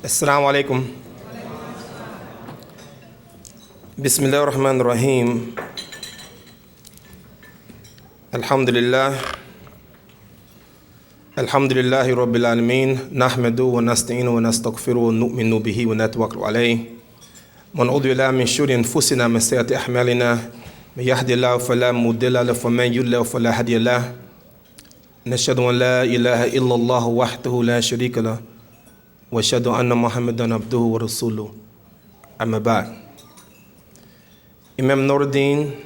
Assalamu alaikum. Bismillah ar-Rahman ar-Rahim. Alhamdulillah. Alhamdulillahi Rabbil Alameen. Nahmadu wa nasta'inu wa nastaghfiru wa nu'minu bihi wa natawakkalu alayhi. Wa na'udhu billahi min shururi anfusina wa sayyiati a'malina. Man yahdihillahu fala mudilla lahu wa man yudlil fala hadiya lahu. Nashhadu an la ilaha illallah wahdahu la sharika lahu. Wa ashhadu anna Muhammadan abduhu wa rasuluhu. Amma ba'd. Imam Nuruddin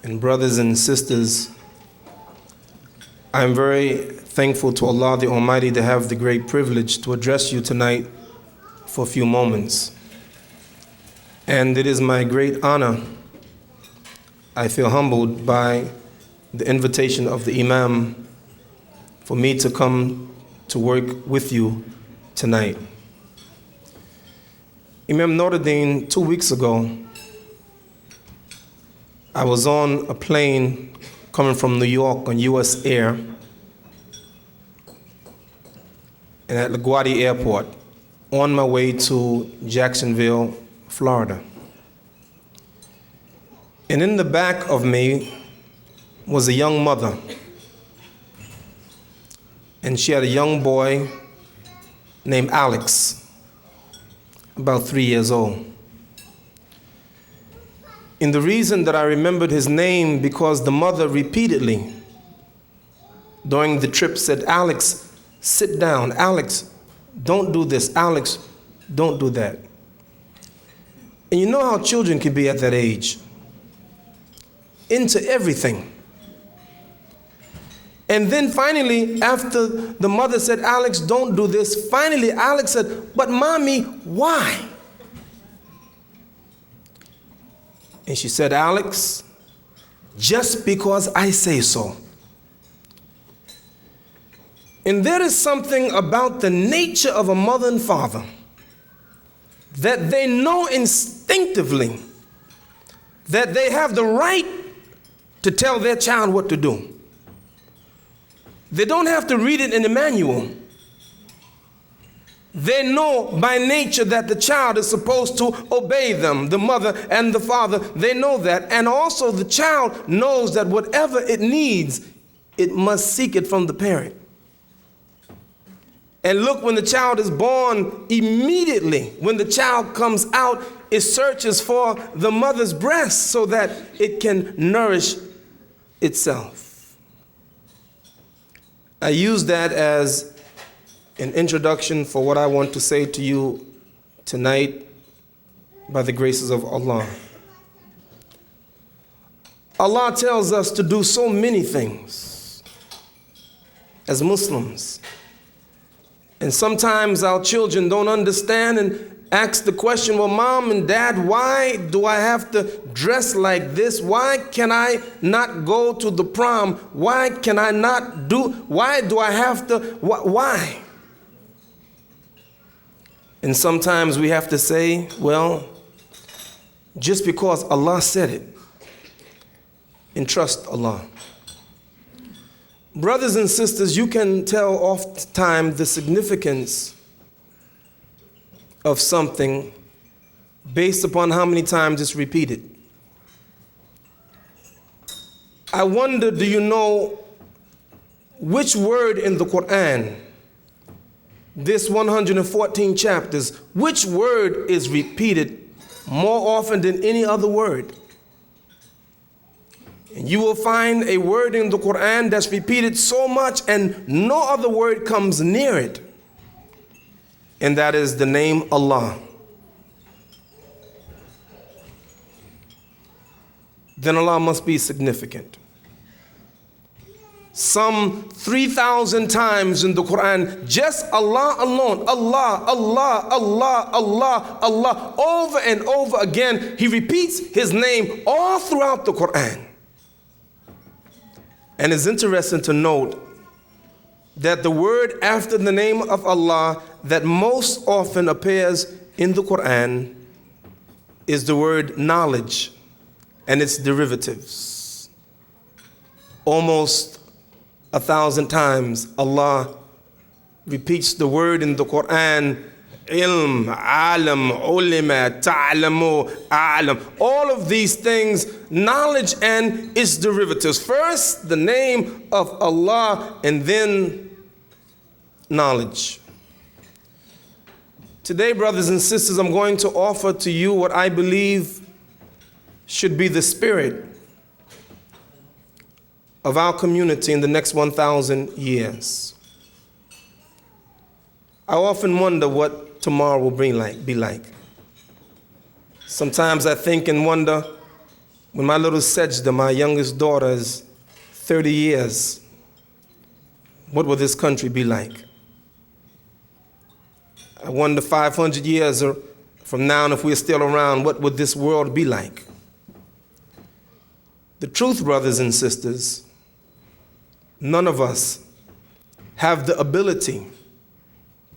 and brothers and sisters, I'm very thankful to Allah the Almighty to have the great privilege to address you tonight for a few moments. And it is my great honor, I feel humbled by the invitation of the Imam for me to come to work with you tonight. Imam Nuruddin, 2 weeks ago, I was on a plane coming from New York on US Air and at LaGuardia Airport on my way to Jacksonville, Florida. And in the back of me was a young mother, and she had a young boy named Alex, about 3 years old. And the reason that I remembered his name because the mother repeatedly during the trip said, "Alex, sit down. Alex, don't do this. Alex, don't do that." And you know how children can be at that age, into everything. And then finally, after the mother said, "Alex, don't do this," finally Alex said, "But mommy, why?" And she said, "Alex, just because I say so." And there is something about the nature of a mother and father that they know instinctively that they have the right to tell their child what to do. They don't have to read it in the manual. They know by nature that the child is supposed to obey them, the mother and the father. They know that. And also the child knows that whatever it needs, it must seek it from the parent. And look, when the child is born, immediately when the child comes out, it searches for the mother's breast so that it can nourish itself. I use that as an introduction for what I want to say to you tonight by the graces of Allah. Allah tells us to do so many things as Muslims. And sometimes our children don't understand and ask the question, "Well, Mom and Dad, why do I have to dress like this? Why can I not go to the prom? Why can I not why do I have to, why?" And sometimes we have to say, well, just because Allah said it, and trust Allah. Brothers and sisters, you can tell oftentimes the significance of something based upon how many times it's repeated. I wonder, do you know which word in the Quran, this 114 chapters, which word is repeated more often than any other word? And you will find a word in the Quran that's repeated so much and no other word comes near it. And that is the name Allah. Then Allah must be significant. Some 3,000 times in the Quran, just Allah alone, Allah, Allah, Allah, Allah, Allah, over and over again, He repeats His name all throughout the Quran. And it's interesting to note that the word after the name of Allah that most often appears in the Quran is the word knowledge and its derivatives. Almost 1,000 times Allah repeats the word in the Quran, ilm, alam, ulima, ta'lamu, alam. All of these things, knowledge and its derivatives. First, the name of Allah, and then knowledge. Today, brothers and sisters, I'm going to offer to you what I believe should be the spirit of our community in the next 1,000 years. I often wonder what tomorrow will be like. Sometimes I think and wonder, when my little Sajda, my youngest daughter, is 30 years, what will this country be like? I wonder 500 years from now, and if we're still around, what would this world be like? The truth, brothers and sisters, none of us have the ability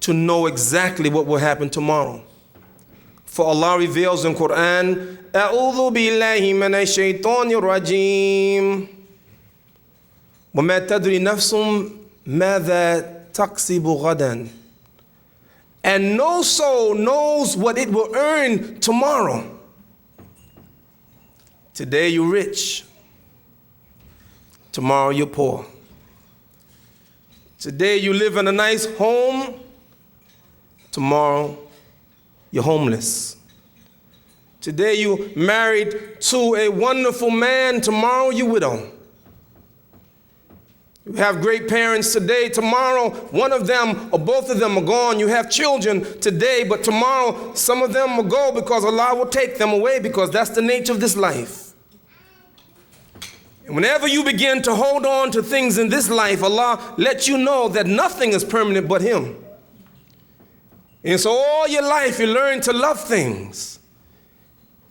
to know exactly what will happen tomorrow. For Allah reveals in Quran, أعوذ بالله من الشيطان الرجيم وما تدري نفس ماذا تكسب غدا. And no soul knows what it will earn tomorrow. Today you're rich, tomorrow you're poor. Today you live in a nice home, tomorrow you're homeless. Today you married to a wonderful man, tomorrow you're widow. You have great parents today, tomorrow one of them or both of them are gone. You have children today, but tomorrow some of them will go because Allah will take them away, because that's the nature of this life. And whenever you begin to hold on to things in this life, Allah lets you know that nothing is permanent but Him. And so all your life you learn to love things.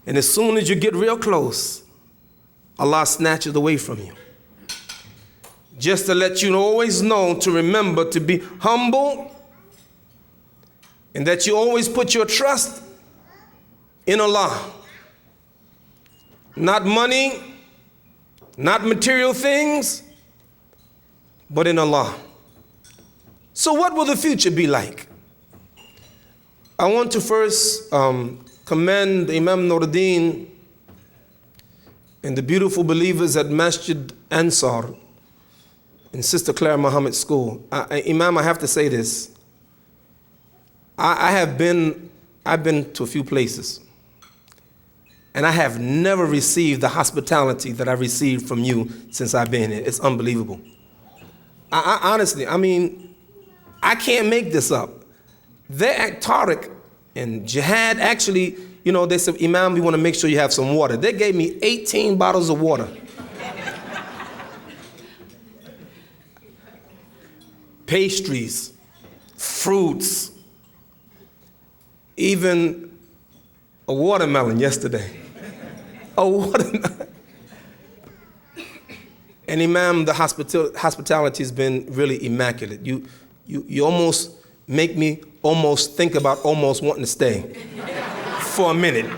And as soon as you get real close, Allah snatches it away from you. Just to let you always know to remember to be humble, and that you always put your trust in Allah. Not money, not material things, but in Allah. So what will the future be like? I want to first commend Imam Nuruddin and the beautiful believers at Masjid Ansar in Sister Claire Muhammad School. Imam, I have to say this. I've been to a few places, and I have never received the hospitality that I received from you since I've been here. It's unbelievable. Honestly, I mean, I can't make this up. Tariq and Jihad actually, they said, Imam, we want to make sure you have some water. They gave me 18 bottles of water. Pastries, fruits, even a watermelon yesterday. A watermelon. And Imam, the hospitality has been really immaculate. You almost make me almost think about almost wanting to stay for a minute.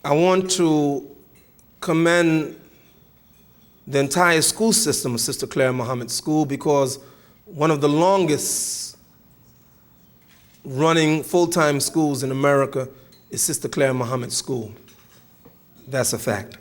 I want to commend the entire school system of Sister Claire Muhammad School, because one of the longest running full-time schools in America is Sister Claire Muhammad School. That's a fact.